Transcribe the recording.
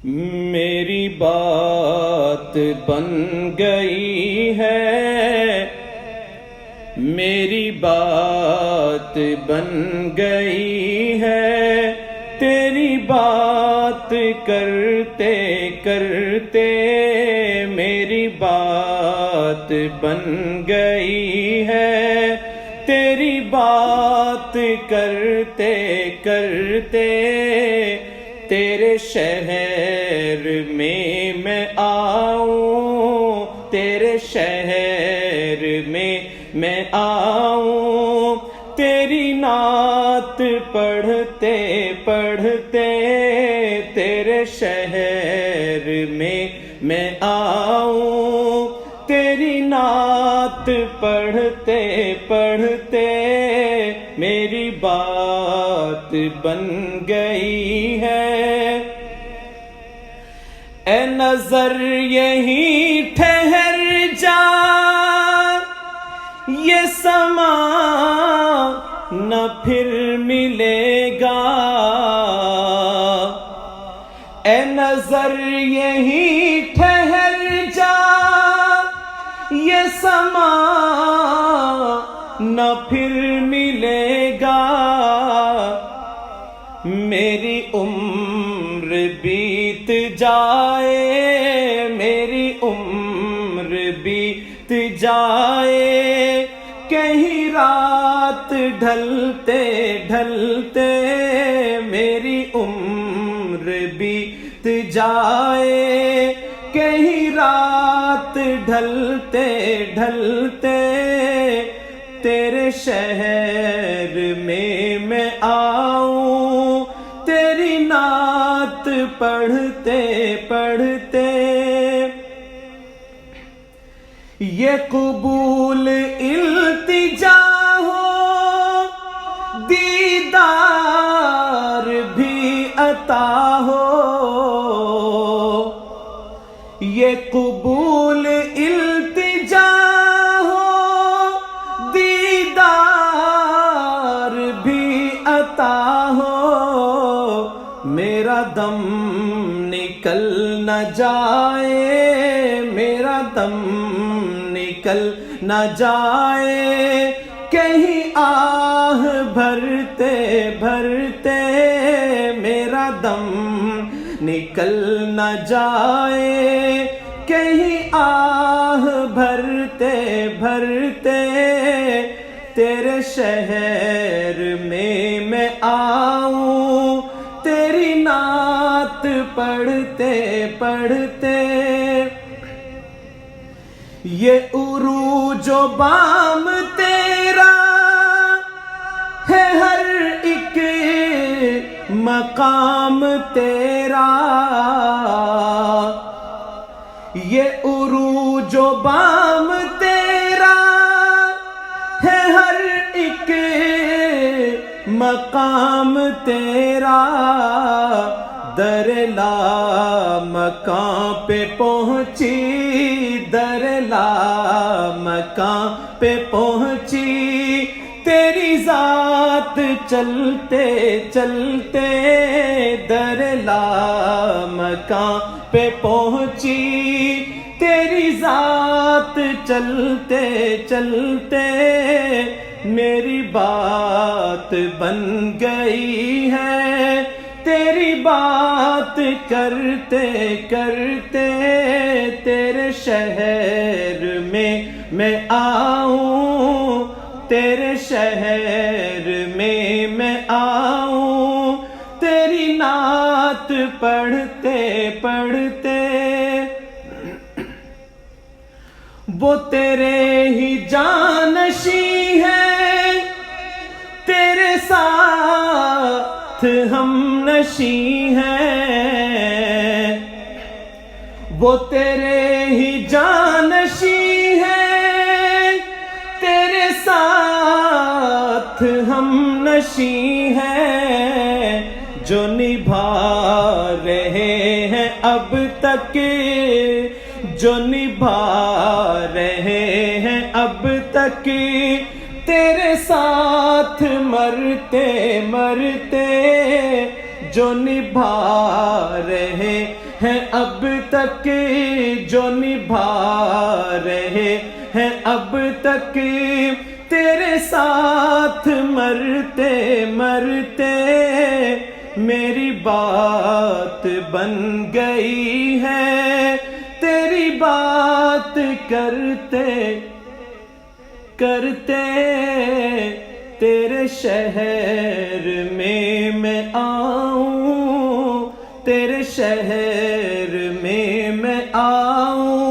میری بات بن گئی ہے، میری بات بن گئی ہے، تیری بات کرتے کرتے میری بات بن گئی ہے، تیری بات کرتے کرتے تیرے شہر میں آؤں، تیرے شہر میں آؤں، تیری نعت پڑھتے پڑھتے تیرے شہر میں آؤں، تیری نعت پڑھتے پڑھتے میری بات بن گئی ہے۔ اے نظر یہیں ٹھہر جا، یہ سما نہ پھر ملے گا، اے نظر یہیں ٹھہر جا، یہ سما نہ پھر ملے گا، میری عمر بیت جائے، میری عمر بیت جائے، کہیں رات ڈھلتے ڈھلتے میری عمر بیت جائے، کہیں رات ڈھلتے ڈھلتے تیرے شہر میں آؤں، تیری نعت پڑھتے پڑھتے یہ قبول التجا ہو، دیدار بھی عطا ہو، یہ قبول التجا ہو، دیدار بھی عطا ہو، میرا دم نکل نہ جائے، میرا دم نکل نہ جائے، کہیں آہ بھرتے بھرتے میرا دم نکل نہ جائے، کہیں آہ بھرتے بھرتے تیرے شہر میں آؤں، تیری نعت پڑھتے پڑھتے یہ عروج و بام تیرا ہے، ہر ایک مقام تیرا، یہ عروج و بام تیرا ہے، ہر ایک مقام تیرا، در لا مقام پہ پہنچی، در لا مقام پہ پہنچی، تیری ذات چلتے چلتے در لا مقام پہ پہنچی، تیری ذات چلتے چلتے میری بات بن گئی ہے، تیری بات کرتے کرتے تیرے شہر میں آؤں، تیرے شہر میں آؤں، تیری نعت پڑھتے پڑھتے وہ تیرے ہی جانشیں ہیں، تیرے ساتھ ہم نشیں ہیں، وہ تیرے ہی جانشیں ہیں، تیرے ساتھ ہم نشیں ہیں، جو نبھا رہے ہیں اب تک، جو نبھا رہے ہیں اب تک، تیرے ساتھ مرتے مرتے جو نبھا رہے ہیں اب تک جو نبھا رہے ہیں اب تک تیرے ساتھ مرتے مرتے میری بات بن گئی ہے تیری بات کرتے کرتے تیرے شہر میں آؤں تیرے شہر میں آؤں